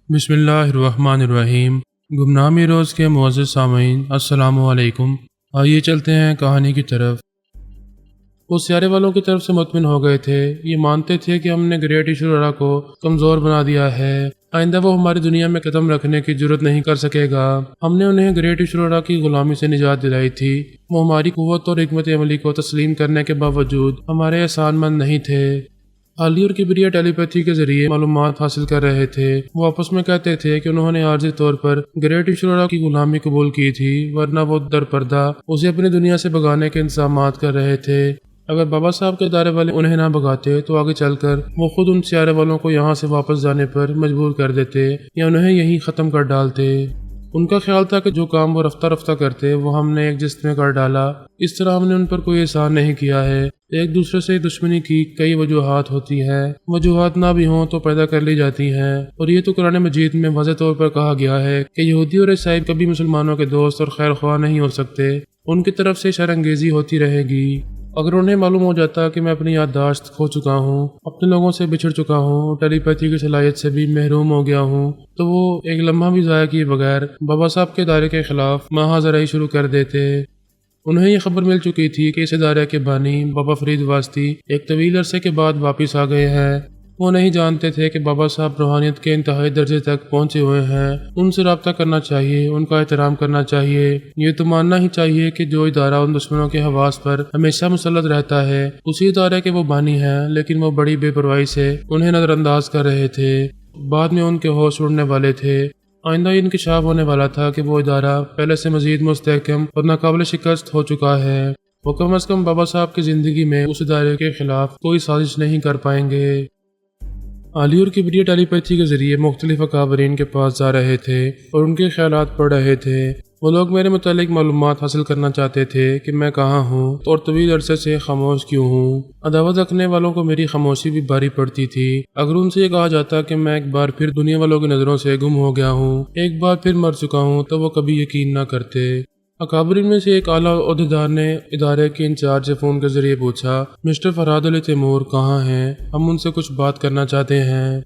بسم اللہ الرحمن الرحیم۔ گمنامی روز کے معزز سامعین السلام علیکم۔ آئیے چلتے ہیں کہانی کی طرف۔ وہ سیارے والوں کی طرف سے مطمئن ہو گئے تھے، یہ مانتے تھے کہ ہم نے گریٹ ایشورا کو کمزور بنا دیا ہے، آئندہ وہ ہماری دنیا میں قدم رکھنے کی جرت نہیں کر سکے گا۔ ہم نے انہیں گریٹ ایشورا کی غلامی سے نجات دلائی تھی، وہ ہماری قوت اور حکمت عملی کو تسلیم کرنے کے باوجود ہمارے احسان مند نہیں تھے۔ علی اور کبریا ٹیلی پیتھی کے ذریعے معلومات حاصل کر رہے تھے۔ وہ آپس میں کہتے تھے کہ انہوں نے عارضی طور پر گریٹ ایشورا کی غلامی قبول کی تھی، ورنہ وہ در پردہ اسے اپنی دنیا سے بھگانے کے انتظامات کر رہے تھے۔ اگر بابا صاحب کے ادارے والے انہیں نہ بھگاتے تو آگے چل کر وہ خود ان سیارے والوں کو یہاں سے واپس جانے پر مجبور کر دیتے یا انہیں یہیں ختم کر ڈالتے۔ ان کا خیال تھا کہ جو کام وہ رفتہ رفتہ کرتے وہ ہم نے ایک جست میں کر ڈالا، اس طرح ہم نے ان پر کوئی احسان نہیں کیا ہے۔ ایک دوسرے سے دشمنی کی کئی وجوہات ہوتی ہے، وجوہات نہ بھی ہوں تو پیدا کر لی جاتی ہیں، اور یہ تو قرآن مجید میں واضح طور پر کہا گیا ہے کہ یہودی اور عیسائی کبھی مسلمانوں کے دوست اور خیر خواہ نہیں ہو سکتے، ان کی طرف سے شر انگیزی ہوتی رہے گی۔ اگر انہیں معلوم ہو جاتا کہ میں اپنی یادداشت کھو چکا ہوں، اپنے لوگوں سے بچھڑ چکا ہوں، ٹیلی پیتھی کی صلاحیت سے بھی محروم ہو گیا ہوں، تو وہ ایک لمحہ بھی ضائع کیے بغیر بابا صاحب کے ادارے کے خلاف محاذرائی شروع کر دیتے۔ انہیں یہ خبر مل چکی تھی کہ اس ادارے کے بانی بابا فرید واسطی ایک طویل عرصے کے بعد واپس آ گئے ہیں۔ وہ نہیں جانتے تھے کہ بابا صاحب روحانیت کے انتہائی درجے تک پہنچے ہوئے ہیں، ان سے رابطہ کرنا چاہیے، ان کا احترام کرنا چاہیے۔ یہ تو ماننا ہی چاہیے کہ جو ادارہ ان دشمنوں کے حواس پر ہمیشہ مسلط رہتا ہے اسی ادارے کے وہ بانی ہیں، لیکن وہ بڑی بے پرواہی سے انہیں نظر انداز کر رہے تھے۔ بعد میں ان کے ہوش اڑنے والے تھے۔ آئندہ انکشاف ہونے والا تھا کہ وہ ادارہ پہلے سے مزید مستحکم اور ناقابل شکست ہو چکا ہے۔ وہ کم از کم بابا صاحب کی زندگی میں اس ادارے کے خلاف کوئی سازش نہیں کر پائیں گے۔ علی اور کبریا ٹیلی پیتھی کے ذریعے مختلف اکابرین کے پاس جا رہے تھے اور ان کے خیالات پڑھ رہے تھے۔ وہ لوگ میرے متعلق معلومات حاصل کرنا چاہتے تھے کہ میں کہاں ہوں اور طویل عرصے سے خاموش کیوں ہوں۔ عداوت رکھنے والوں کو میری خاموشی بھی بھاری پڑتی تھی۔ اگر ان سے یہ کہا جاتا کہ میں ایک بار پھر دنیا والوں کی نظروں سے گم ہو گیا ہوں، ایک بار پھر مر چکا ہوں، تو وہ کبھی یقین نہ کرتے۔ اکابرین میں سے ایک اعلیٰ عہدیدار نے ادارے کے انچارج سے فون کے ذریعے پوچھا، مسٹر فرہاد علی تیمور کہاں ہیں؟ ہم ان سے کچھ بات کرنا چاہتے ہیں۔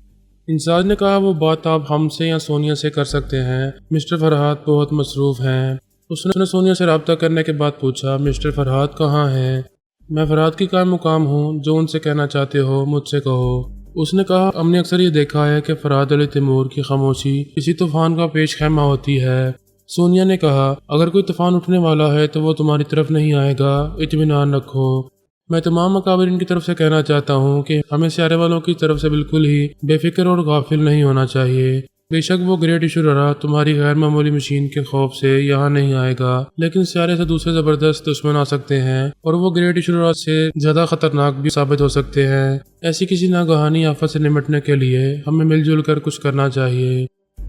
انچارج نے کہا، وہ بات آپ ہم سے یا سونیا سے کر سکتے ہیں، مسٹر فرہاد بہت مصروف ہیں۔ اس نے سونیا سے رابطہ کرنے کے بعد پوچھا، مسٹر فرہاد کہاں ہیں؟ میں فرہاد کی قائم مقام ہوں، جو ان سے کہنا چاہتے ہو مجھ سے کہو۔ اس نے کہا، ہم نے اکثر یہ دیکھا ہے کہ فرہاد علی تیمور کی خاموشی کسی طوفان کا پیش خیمہ ہوتی ہے۔ سونیا نے کہا، اگر کوئی طوفان اٹھنے والا ہے تو وہ تمہاری طرف نہیں آئے گا، اطمینان رکھو۔ میں تمام اکابرین کی طرف سے کہنا چاہتا ہوں کہ ہمیں سیارے والوں کی طرف سے بالکل ہی بے فکر اور غافل نہیں ہونا چاہیے۔ بے شک وہ گریٹ ایشورا تمہاری غیر معمولی مشین کے خوف سے یہاں نہیں آئے گا، لیکن سیارے سے دوسرے زبردست دشمن آ سکتے ہیں اور وہ گریٹ ایشورا سے زیادہ خطرناک بھی ثابت ہو سکتے ہیں۔ ایسی کسی ناگہانی آفت سے نمٹنے کے لیے ہمیں مل جل کر کچھ کرنا چاہیے۔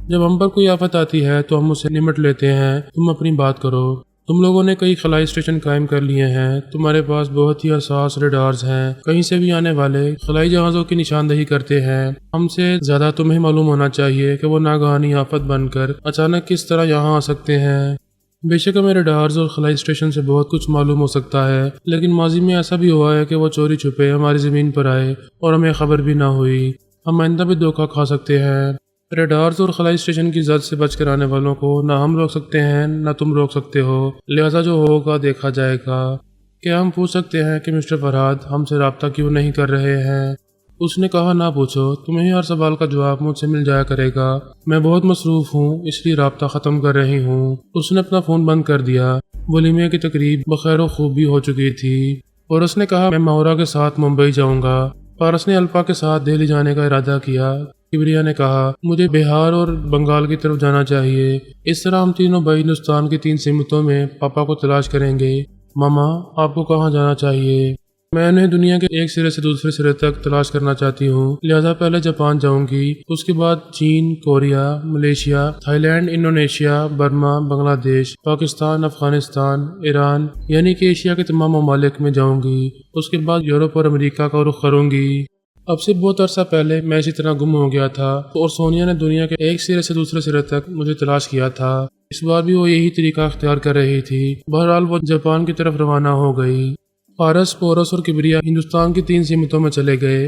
جب ہم پر کوئی آفت آتی ہے تو ہم اسے نمٹ لیتے ہیں۔ تم اپنی بات کرو۔ تم لوگوں نے کئی خلائی اسٹیشن قائم کر لیے ہیں، تمہارے پاس بہت ہی حساس ریڈارز ہیں، کہیں سے بھی آنے والے خلائی جہازوں کی نشاندہی کرتے ہیں۔ ہم سے زیادہ تمہیں معلوم ہونا چاہیے کہ وہ ناگہانی آفت بن کر اچانک کس طرح یہاں آ سکتے ہیں۔ بے شک ہمیں ریڈارز اور خلائی اسٹیشن سے بہت کچھ معلوم ہو سکتا ہے، لیکن ماضی میں ایسا بھی ہوا ہے کہ وہ چوری چھپے ہماری زمین پر آئے اور ہمیں خبر بھی نہ ہوئی۔ ہم آئندہ بھی دھوکہ کھا سکتے ہیں۔ ریڈارز اور خلائی اسٹیشن کی زد سے بچ کر آنے والوں کو نہ ہم روک سکتے ہیں نہ تم روک سکتے ہو، لہذا جو ہوگا دیکھا جائے گا۔ کیا ہم پوچھ سکتے ہیں کہ مسٹر فرہاد ہم سے رابطہ کیوں نہیں کر رہے ہیں؟ اس نے کہا، نہ پوچھو، تمہیں ہر سوال کا جواب مجھ سے مل جایا کرے گا۔ میں بہت مصروف ہوں، اس لیے رابطہ ختم کر رہی ہوں۔ اس نے اپنا فون بند کر دیا۔ ولیمے کی تقریب بخیر و خوبی ہو چکی تھی اور اس نے کہا، میں ماورا کے ساتھ ممبئی جاؤں گا۔ پارس نے الپا کے ساتھ دہلی جانے کا ارادہ کیا۔ کبریا نے کہا، مجھے بہار اور بنگال کی طرف جانا چاہیے، اس طرح ہم تینوں بھائی ہندوستان کی 3 سمتوں میں پاپا کو تلاش کریں گے۔ ماما، آپ کو کہاں جانا چاہیے؟ میں انہیں دنیا کے ایک سرے سے دوسرے سرے تک تلاش کرنا چاہتی ہوں، لہذا پہلے جاپان جاؤں گی، اس کے بعد چین، Korea, Malaysia, Thailand, Indonesia, Burma, Bangladesh, Pakistan, Afghanistan, Iran, یعنی کہ ایشیا کے تمام ممالک میں جاؤں گی۔ اس کے بعد یورپ اور امریکہ کا رخ کروں گی۔ اب سے بہت عرصہ پہلے میں اسی طرح گم ہو گیا تھا اور سونیا نے دنیا کے ایک سرے سے دوسرے سرے تک مجھے تلاش کیا تھا۔ اس بار بھی وہ یہی طریقہ اختیار کر رہی تھی۔ بہرحال وہ جاپان کی طرف روانہ ہو گئی۔ پارس، پورس اور کبریا ہندوستان کی 3 سمتوں میں چلے گئے۔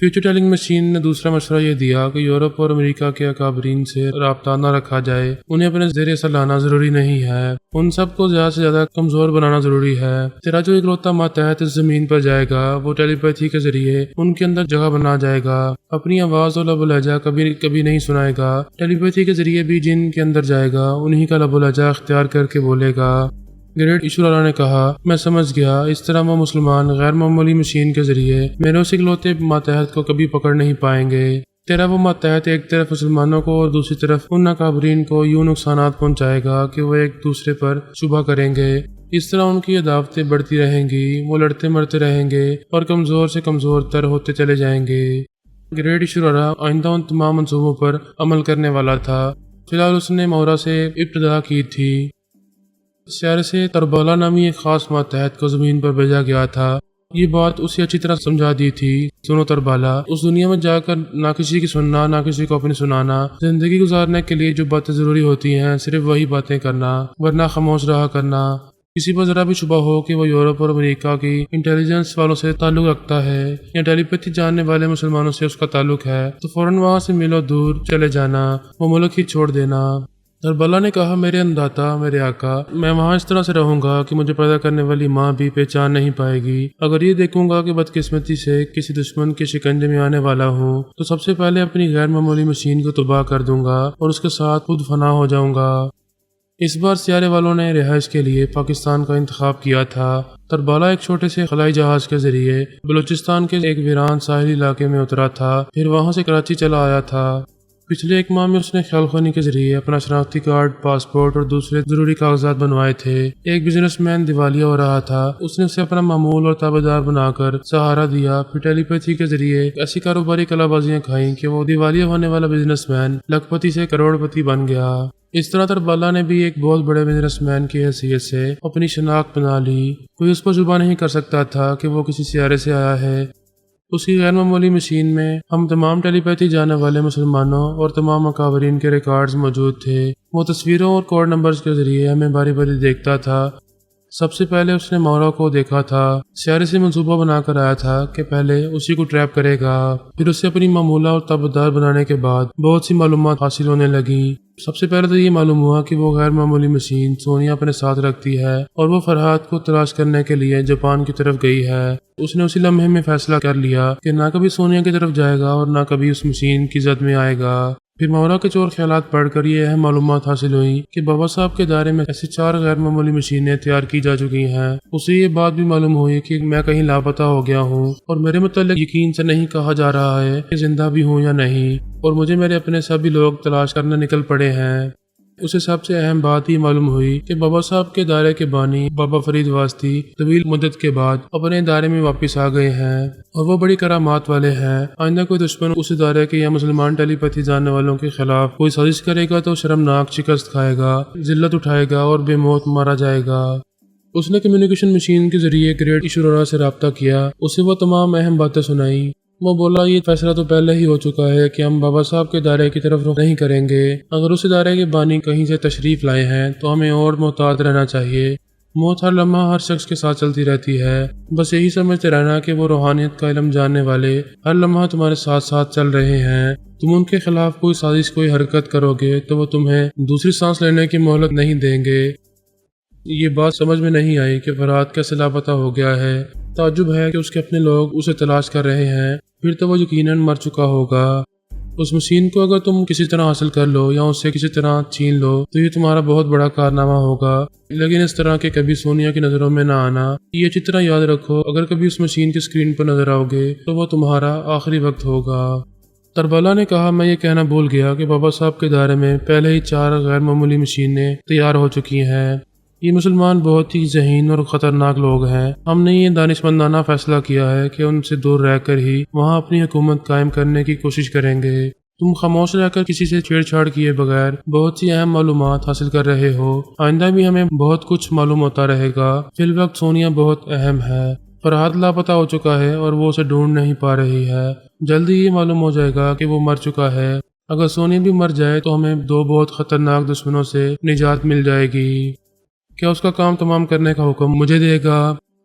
فیوچر ٹیلنگ مشین نے دوسرا مشورہ یہ دیا کہ یورپ اور امریکہ کے اکابرین سے رابطہ نہ رکھا جائے، انہیں اپنے زیر اثر لانا ضروری نہیں ہے، ان سب کو زیادہ سے زیادہ کمزور بنانا ضروری ہے۔ تیرا جو اکلوتا ماتحت اس زمین پر جائے گا وہ ٹیلی پیتھی کے ذریعے ان کے اندر جگہ بنا جائے گا، اپنی آواز اور لب و لہجہ کبھی نہیں سنائے گا، ٹیلی پیتھی کے ذریعے بھی جن کے اندر جائے گا انہی کا لب و لہجہ اختیار کر کے بولے گا۔ گریٹ ایشورا نے کہا، میں سمجھ گیا، اس طرح وہ مسلمان غیر معمولی مشین کے ذریعے میرے اس اکلوتے ماتحت کو کبھی پکڑ نہیں پائیں گے۔ تیرا وہ ماتحت ایک طرف مسلمانوں کو اور دوسری طرف ان اکابرین کو یوں نقصانات پہنچائے گا کہ وہ ایک دوسرے پر شبہ کریں گے، اس طرح ان کی عداوتیں بڑھتی رہیں گی، وہ لڑتے مرتے رہیں گے اور کمزور سے کمزور تر ہوتے چلے جائیں گے۔ گریٹ ایشورا آئندہ ان تمام منصوبوں پر عمل کرنے والا تھا۔ فی الحال اس نے مورا سے ابتدا کی تھی۔ سیارے سے تربالا نامی ایک خاص ماتحت کو زمین پر بھیجا گیا تھا۔ یہ بات اسے اچھی طرح سمجھا دی تھی۔ سنو تربالا، اس دنیا میں جا کر نہ کسی کی سننا نہ کسی کو اپنی سنانا، زندگی گزارنے کے لیے جو باتیں ضروری ہوتی ہیں صرف وہی باتیں کرنا، ورنہ خاموش رہا کرنا۔ کسی پر ذرا بھی شبہ ہو کہ وہ یورپ اور امریکہ کی انٹیلیجنس والوں سے تعلق رکھتا ہے یا ٹیلی پیتھی جاننے والے مسلمانوں سے اس کا تعلق ہے تو فوراً وہاں سے میلوں دور چلے جانا، وہ ملک ہی چھوڑ دینا۔ تربالا نے کہا، میرے انداتا، میرے آقا، میں وہاں اس طرح سے رہوں گا کہ مجھے پیدا کرنے والی ماں بھی پہچان نہیں پائے گی۔ اگر یہ دیکھوں گا کہ بدقسمتی سے کسی دشمن کے شکنجے میں آنے والا ہوں تو سب سے پہلے اپنی غیر معمولی مشین کو تباہ کر دوں گا اور اس کے ساتھ خود فنا ہو جاؤں گا۔ اس بار سیارے والوں نے رہائش کے لیے پاکستان کا انتخاب کیا تھا۔ تربالا ایک چھوٹے سے خلائی جہاز کے ذریعے بلوچستان کے ایک ویران ساحلی علاقے میں اترا تھا، پھر وہاں سے کراچی چلا آیا تھا۔ پچھلے ایک ماہ میں اس نے خیال خوانی کے ذریعے اپنا شناختی کارڈ، پاسپورٹ اور دوسرے ضروری کاغذات بنوائے تھے۔ ایک بزنس مین دیوالیہ ہو رہا تھا، اس نے اسے اپنا معمول اور تابع دار بنا کر سہارا دیا، پھر ٹیلی پیتھی کے ذریعے ایسی کاروباری کلا بازیاں کھائیں کہ وہ دیوالیہ ہونے والا بزنس مین لکھ پتی سے کروڑ پتی بن گیا۔ اس طرح تربالا نے بھی ایک بہت بڑے بزنس مین کی حیثیت سے اپنی شناخت بنا لی۔ کوئی اس پر شبہ نہیں کر سکتا تھا کہ وہ کسی سیارے سے آیا ہے۔ اس کی غیر معمولی مشین میں ہم تمام ٹیلی پیتھی جانے والے مسلمانوں اور تمام اکابرین کے ریکارڈز موجود تھے۔ وہ تصویروں اور کوڈ نمبرز کے ذریعے ہمیں باری باری دیکھتا تھا۔ سب سے پہلے اس نے مورا کو دیکھا تھا، سیارے سے منصوبہ بنا کر آیا تھا کہ پہلے اسی کو ٹریپ کرے گا، پھر اسے اپنی معمولہ اور تابعدار بنانے کے بعد بہت سی معلومات حاصل ہونے لگیں۔ سب سے پہلے تو یہ معلوم ہوا کہ وہ غیر معمولی مشین سونیا اپنے ساتھ رکھتی ہے اور وہ فرحات کو تلاش کرنے کے لیے جاپان کی طرف گئی ہے۔ اس نے اسی لمحے میں فیصلہ کر لیا کہ نہ کبھی سونیا کی طرف جائے گا اور نہ کبھی اس مشین کی زد میں آئے گا۔ پھر مورا کے چور خیالات پڑھ کر یہ اہم معلومات حاصل ہوئیں کہ بابا صاحب کے دائرے میں ایسی 4 غیر معمولی مشینیں تیار کی جا چکی ہیں۔ اسے یہ بات بھی معلوم ہوئی کہ میں کہیں لاپتہ ہو گیا ہوں اور میرے متعلق یقین سے نہیں کہا جا رہا ہے کہ زندہ بھی ہوں یا نہیں، اور مجھے میرے اپنے سبھی لوگ تلاش کرنے نکل پڑے ہیں۔ اسے سب سے اہم بات یہ معلوم ہوئی کہ بابا صاحب کے دائرے کے بانی بابا فرید واسطی طویل مدت کے بعد اپنے دائرے میں واپس آ گئے ہیں اور وہ بڑی کرامات والے ہیں۔ آئندہ کوئی دشمن اس دائرے کے یا مسلمان ٹیلی پیتھی جاننے والوں کے خلاف کوئی سازش کرے گا تو شرمناک شکست کھائے گا، ذلت اٹھائے گا اور بے موت مارا جائے گا۔ اس نے کمیونیکیشن مشین کے ذریعے گریٹ ایشورا سے رابطہ کیا، اسے وہ تمام اہم باتیں سنائیں۔ وہ بولا، یہ فیصلہ تو پہلے ہی ہو چکا ہے کہ ہم بابا صاحب کے دائرے کی طرف رخ نہیں کریں گے۔ اگر اس دائرے کے بانی کہیں سے تشریف لائے ہیں تو ہمیں اور محتاط رہنا چاہیے۔ موت ہر لمحہ ہر شخص کے ساتھ چلتی رہتی ہے، بس یہی سمجھتے رہنا کہ وہ روحانیت کا علم جاننے والے ہر لمحہ تمہارے ساتھ ساتھ چل رہے ہیں۔ تم ان کے خلاف کوئی سازش، کوئی حرکت کرو گے تو وہ تمہیں دوسری سانس لینے کی مہلت نہیں دیں گے۔ یہ بات سمجھ میں نہیں آئی کہ فرحات کیسے لاپتہ ہو گیا ہے۔ تعجب ہے کہ اس کے اپنے لوگ اسے تلاش کر رہے ہیں، پھر تو وہ یقیناً مر چکا ہوگا۔ اس مشین کو اگر تم کسی طرح حاصل کر لو یا اس سے کسی طرح چھین لو تو یہ تمہارا بہت بڑا کارنامہ ہوگا، لیکن اس طرح کہ کبھی سونیا کی نظروں میں نہ آنا۔ یہ اچھی طرح یاد رکھو، اگر کبھی اس مشین کی سکرین پر نظر آؤ گے تو وہ تمہارا آخری وقت ہوگا۔ تربالا نے کہا، میں یہ کہنا بھول گیا کہ بابا صاحب کے دائرے میں پہلے ہی 4 غیر معمولی مشینیں تیار ہو چکی ہیں۔ یہ مسلمان بہت ہی ذہین اور خطرناک لوگ ہیں۔ ہم نے یہ دانشمندانہ فیصلہ کیا ہے کہ ان سے دور رہ کر ہی وہاں اپنی حکومت قائم کرنے کی کوشش کریں گے۔ تم خاموش رہ کر کسی سے چھیڑ چھاڑ کیے بغیر بہت سی اہم معلومات حاصل کر رہے ہو۔ آئندہ بھی ہمیں بہت کچھ معلوم ہوتا رہے گا۔ فی الوقت سونیا بہت اہم ہے۔ فرحات لاپتہ ہو چکا ہے اور وہ اسے ڈھونڈ نہیں پا رہی ہے۔ جلدی یہ معلوم ہو جائے گا کہ وہ مر چکا ہے۔ اگر سونیا بھی مر جائے تو ہمیں 2 بہت خطرناک دشمنوں سے نجات مل جائے گی۔ کیا اس کا کام تمام کرنے کا حکم مجھے دے گا؟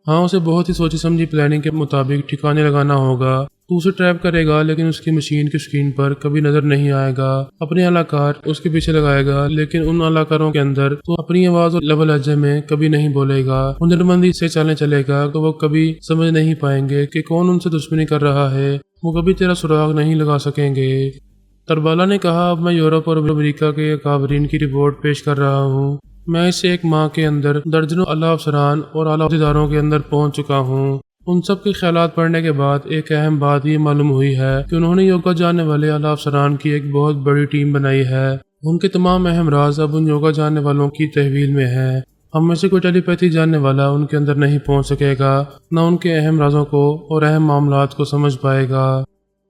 ہاں، اسے بہت ہی سوچی سمجھی پلاننگ کے مطابق ٹھکانے لگانا ہوگا۔ تو اسے ٹریپ کرے گا لیکن اس کی مشین کی اسکرین پر کبھی نظر نہیں آئے گا۔ اپنے اداکار اس کے پیچھے لگائے گا لیکن ان اداکاروں کے اندر تو اپنی آواز اور لب و لہجے میں کبھی نہیں بولے گا۔ ہنرمندی سے چلے گا تو وہ کبھی سمجھ نہیں پائیں گے کہ کون ان سے دشمنی کر رہا ہے، وہ کبھی تیرا سراغ نہیں لگا سکیں گے۔ تربالہ نے کہا، اب میں یورپ اور امریکہ کے اکابرین کی رپورٹ پیش کر رہا ہوں۔ میں اس سے ایک ماہ کے اندر درجنوں اعلیٰ افسران اور اعلیٰ عہدیداروں کے اندر پہنچ چکا ہوں۔ ان سب کے خیالات پڑھنے کے بعد ایک اہم بات یہ معلوم ہوئی ہے کہ انہوں نے یوگا جاننے والے اعلیٰ افسران کی ایک بہت بڑی ٹیم بنائی ہے۔ ان کے تمام اہم راز اب ان یوگا جاننے والوں کی تحویل میں ہے۔ ہم میں سے کوئی ٹیلی پیتھی جاننے والا ان کے اندر نہیں پہنچ سکے گا، نہ ان کے اہم رازوں کو اور اہم معاملات کو سمجھ پائے گا۔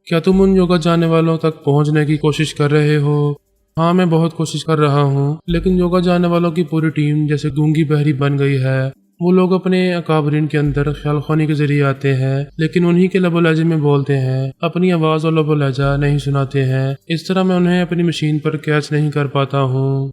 کیا تم ان یوگا جاننے والوں تک پہنچنے کی کوشش کر رہے ہو؟ ہاں، میں بہت کوشش کر رہا ہوں، لیکن یوگا جاننے والوں کی پوری ٹیم جیسے گونگی بہری بن گئی ہے۔ وہ لوگ اپنے اکابرین کے اندر خیال خوانی کے ذریعے آتے ہیں لیکن انہی کے لب و لہجے میں بولتے ہیں، اپنی آواز اور لب و لہجہ نہیں سناتے ہیں۔ اس طرح میں انہیں اپنی مشین پر کیچ نہیں کر پاتا ہوں۔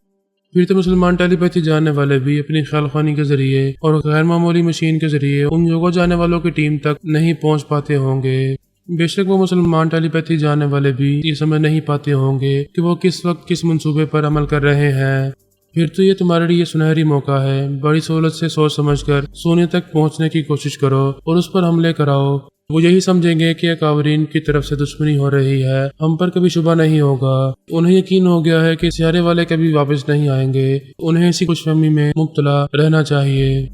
پھر تو مسلمان ٹیلی پیتھی جاننے والے بھی اپنی خیال خوانی کے ذریعے اور غیر معمولی مشین کے ذریعے ان یوگا جاننے والوں کی ٹیم تک نہیں پہنچ پاتے ہوں گے۔ بے شک وہ مسلمان ٹیلی پیتھی جاننے والے بھی یہ سمجھ نہیں پاتے ہوں گے کہ وہ کس وقت کس منصوبے پر عمل کر رہے ہیں۔ پھر تو یہ تمہارے لیے سنہری موقع ہے، بڑی سہولت سے سوچ سمجھ کر سونے تک پہنچنے کی کوشش کرو اور اس پر حملے کراؤ۔ وہ یہی سمجھیں گے کہ اکابرین کی طرف سے دشمنی ہو رہی ہے، ہم پر کبھی شبہ نہیں ہوگا۔ انہیں یقین ہو گیا ہے کہ سیارے والے کبھی واپس نہیں آئیں گے، انہیں اسی خوش فہمی میں مبتلا رہنا چاہیے۔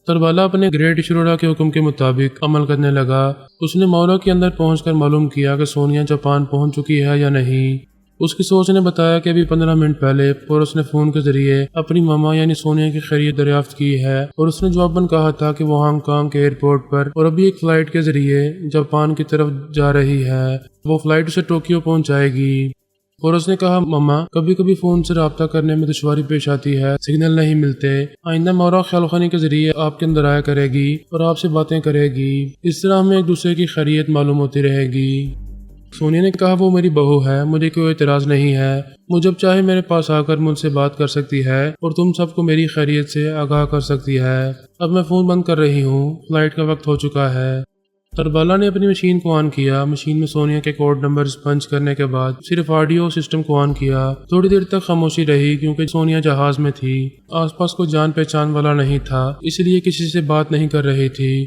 تربالہ اپنے گریٹ شروڑا کے حکم کے مطابق عمل کرنے لگا۔ اس نے مولا کے اندر پہنچ کر معلوم کیا کہ سونیا جاپان پہنچ چکی ہے یا نہیں۔ اس کی سوچ نے بتایا کہ ابھی 15 منٹ پہلے پورس نے فون کے ذریعے اپنی ماما یعنی سونیا کی خیریت دریافت کی ہے اور اس نے جواباً کہا تھا کہ وہ ہانگ کانگ کے ایئرپورٹ پر اور ابھی ایک فلائٹ کے ذریعے جاپان کی طرف جا رہی ہے۔ وہ فلائٹ اسے ٹوکیو پہنچائے گی۔ اور اس نے کہا، ماما کبھی کبھی فون سے رابطہ کرنے میں دشواری پیش آتی ہے، سگنل نہیں ملتے۔ آئندہ مورا خیال خوانی کے ذریعے آپ کے اندر آیا کرے گی اور آپ سے باتیں کرے گی، اس طرح ہمیں ایک دوسرے کی خیریت معلوم ہوتی رہے گی۔ سونیا نے کہا، وہ میری بہو ہے، مجھے کوئی اعتراض نہیں ہے، وہ جب چاہے میرے پاس آ کر مجھ سے بات کر سکتی ہے اور تم سب کو میری خیریت سے آگاہ کر سکتی ہے۔ اب میں فون بند کر رہی ہوں، فلائٹ کا وقت ہو چکا ہے۔ تربالہ نے اپنی مشین کو آن کیا۔ مشین میں سونیا کے کوڈ نمبرز پنچ کرنے کے بعد صرف آڈیو سسٹم کو آن کیا۔ تھوڑی دیر تک خاموشی رہی کیونکہ سونیا جہاز میں تھی، آس پاس کوئی جان پہچان والا نہیں تھا، اس لیے کسی سے بات نہیں کر رہی تھی۔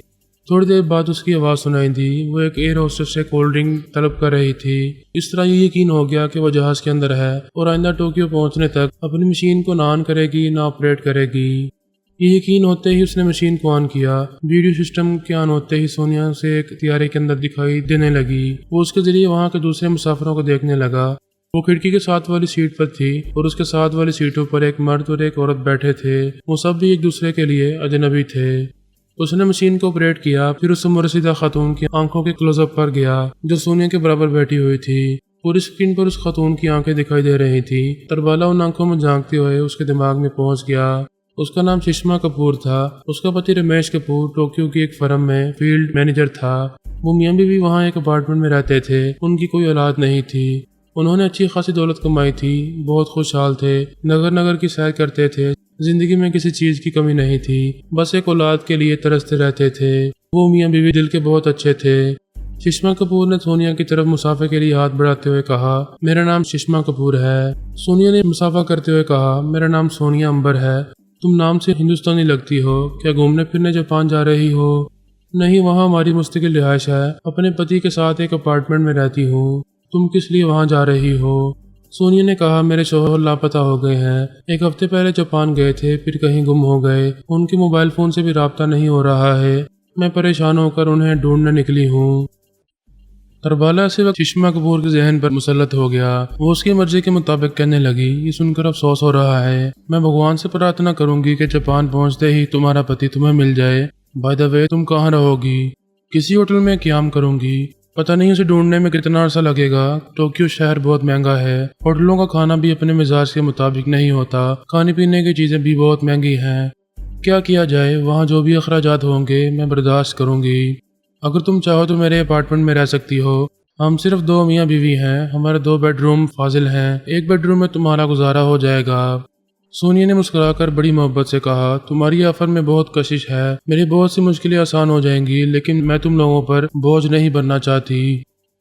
تھوڑی دیر بعد اس کی آواز سنائی دی، وہ ایک ایئر ہوسٹس سے کولڈ ڈرنک طلب کر رہی تھی۔ اس طرح یہ یقین ہو گیا کہ وہ جہاز کے اندر ہے اور آئندہ ٹوکیو پہنچنے تک اپنی مشین کو نہ آن کرے گی نہ آپریٹ کرے گی۔ یہ یقین ہوتے ہی اس نے مشین کو آن کیا۔ ویڈیو سسٹم کے آن ہوتے ہی سونیا سے ایک طیارے کے اندر دکھائی دینے لگی۔ وہ اس کے ذریعے وہاں کے دوسرے مسافروں کو دیکھنے لگا۔ وہ کھڑکی کے ساتھ والی سیٹ پر تھی اور اس کے ساتھ والی سیٹوں پر ایک مرد اور ایک عورت بیٹھے تھے۔ وہ سب بھی ایک دوسرے کے لیے اجنبی تھے۔ اس نے مشین کو آپریٹ کیا، پھر اس مرشدہ خاتون کی آنکھوں کے کلوز اپ پر گیا جو سونیا کے برابر بیٹھی ہوئی تھی۔ پوری اسکرین پر اس خاتون کی آنکھیں دکھائی دے رہی تھی۔ تربالہ ان آنکھوں میں جھانکتے ہوئے اس کے دماغ میں پہنچ گیا۔ اس کا نام چشمہ کپور تھا۔ اس کا پتی رمیش کپور ٹوکیو کی ایک فرم میں فیلڈ مینیجر تھا۔ وہ میاں بیوی وہاں ایک اپارٹمنٹ میں رہتے تھے، ان کی کوئی اولاد نہیں تھی۔ انہوں نے اچھی خاصی دولت کمائی تھی، بہت خوشحال تھے، نگر نگر کی سیر کرتے تھے، زندگی میں کسی چیز کی کمی نہیں تھی، بس ایک اولاد کے لیے ترستے رہتے تھے۔ وہ میاں بیوی دل کے بہت اچھے تھے۔ چشمہ کپور نے سونیا کی طرف مسافہ کے لیے ہاتھ بڑھاتے ہوئے کہا، میرا نام چشمہ کپور ہے۔ سونیا نے مسافہ کرتے ہوئے کہا، میرا نام سونیا امبر ہے۔ تم نام سے ہندوستانی لگتی ہو، کیا گھومنے پھرنے جاپان جا رہی ہو؟ نہیں، وہاں ہماری مستقل رہائش ہے، اپنے پتی کے ساتھ ایک اپارٹمنٹ میں رہتی ہوں۔ تم کس لیے وہاں جا رہی ہو؟ سونیا نے کہا، میرے شوہر لاپتہ ہو گئے ہیں، ایک ہفتے پہلے جاپان گئے تھے، پھر کہیں گم ہو گئے، ان کے موبائل فون سے بھی رابطہ نہیں ہو رہا ہے، میں پریشان ہو کر انہیں ڈھونڈنے نکلی ہوں۔ تربالہ اسی وقت چشمہ کپور کے ذہن پر مسلط ہو گیا۔ وہ اس کی مرضی کے مطابق کہنے لگی، یہ سن کر افسوس ہو رہا ہے، میں بھگوان سے پرارتھنا کروں گی کہ جاپان پہنچتے ہی تمہارا پتی تمہیں مل جائے۔ بائی دا وے، تم کہاں رہو گی؟ کسی ہوٹل میں قیام کروں گی، پتہ نہیں اسے ڈھونڈنے میں کتنا عرصہ لگے گا۔ ٹوکیو شہر بہت مہنگا ہے، ہوٹلوں کا کھانا بھی اپنے مزاج کے مطابق نہیں ہوتا، کھانے پینے کی چیزیں بھی بہت مہنگی ہیں۔ کیا کیا جائے، وہاں جو بھی اخراجات ہوں گے میں برداشت کروں گی۔ اگر تم چاہو تو میرے اپارٹمنٹ میں رہ سکتی ہو، ہم صرف 2 میاں بیوی ہیں، ہمارے 2 بیڈ روم فاضل ہیں، ایک بیڈ روم میں تمہارا گزارا ہو جائے گا۔ سونیا نے مسکرا کر بڑی محبت سے کہا، تمہاری آفر میں بہت کشش ہے، میری بہت سی مشکلیں آسان ہو جائیں گی، لیکن میں تم لوگوں پر بوجھ نہیں بننا چاہتی۔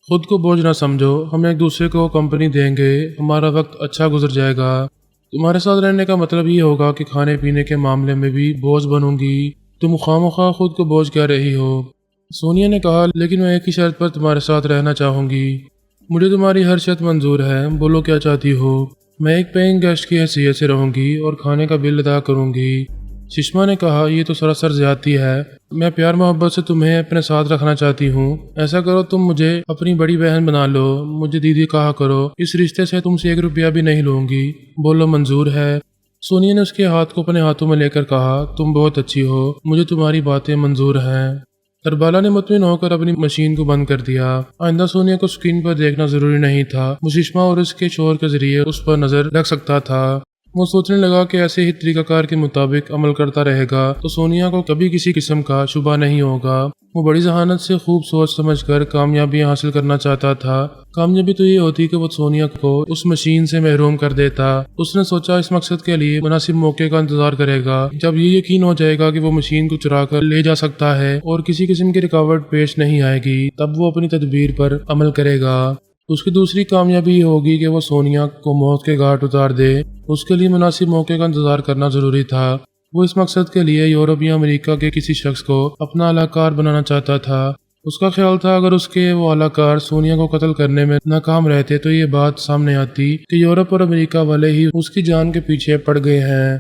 خود کو بوجھ نہ سمجھو، ہم ایک دوسرے کو کمپنی دیں گے، ہمارا وقت اچھا گزر جائے گا۔ تمہارے ساتھ رہنے کا مطلب یہ ہوگا کہ کھانے پینے کے معاملے میں بھی بوجھ بنوں گی، تم خواہ خود کو بوجھ کہہ رہی ہو۔ سونیا نے کہا، لیکن میں ایک ہی شرط پر تمہارے ساتھ رہنا چاہوں گی۔ مجھے تمہاری ہر شرط منظور ہے، بولو کیا چاہتی ہو۔ میں ایک پیئنگ گیسٹ کی حیثیت سے رہوں گی اور کھانے کا بل ادا کروں گی۔ چشمہ نے کہا، یہ تو سراسر زیادتی ہے، میں پیار محبت سے تمہیں اپنے ساتھ رکھنا چاہتی ہوں، ایسا کرو تم مجھے اپنی بڑی بہن بنا لو، مجھے دیدی کہا کرو، اس رشتے سے تم سے 1 روپیہ بھی نہیں لوں گی، بولو منظور ہے۔ سونیا نے اس کے ہاتھ کو اپنے ہاتھوں میں لے کر کہا، تم بہت اچھی ہو، مجھے تمہاری باتیں منظور ہیں۔ تربالا نے مطمئن ہو کر اپنی مشین کو بند کر دیا۔ آئندہ سونیا کو اسکرین پر دیکھنا ضروری نہیں تھا، وہ چشمہ اور اس کے شور کے ذریعے اس پر نظر رکھ سکتا تھا۔ وہ سوچنے لگا کہ ایسے ہی طریقہ کار کے مطابق عمل کرتا رہے گا تو سونیا کو کبھی کسی قسم کا شبہ نہیں ہوگا۔ وہ بڑی ذہانت سے خوب سوچ سمجھ کر کامیابی حاصل کرنا چاہتا تھا۔ کامیابی تو یہ ہوتی کہ وہ سونیا کو اس مشین سے محروم کر دیتا۔ اس نے سوچا اس مقصد کے لیے مناسب موقع کا انتظار کرے گا، جب یہ یقین ہو جائے گا کہ وہ مشین کو چرا کر لے جا سکتا ہے اور کسی قسم کی رکاوٹ پیش نہیں آئے گی، تب وہ اپنی تدبیر پر عمل کرے گا۔ اس کی دوسری کامیابی یہ ہوگی کہ وہ سونیا کو موت کے گھاٹ اتار دے۔ اس کے لیے مناسب موقع کا انتظار کرنا ضروری تھا۔ وہ اس مقصد کے لیے یورپ یا امریکہ کے کسی شخص کو اپنا اعلی کار بنانا چاہتا تھا۔ اس کا خیال تھا اگر اس کے وہ اعلی کار سونیا کو قتل کرنے میں ناکام رہتے تو یہ بات سامنے آتی کہ یورپ اور امریکہ والے ہی اس کی جان کے پیچھے پڑ گئے ہیں۔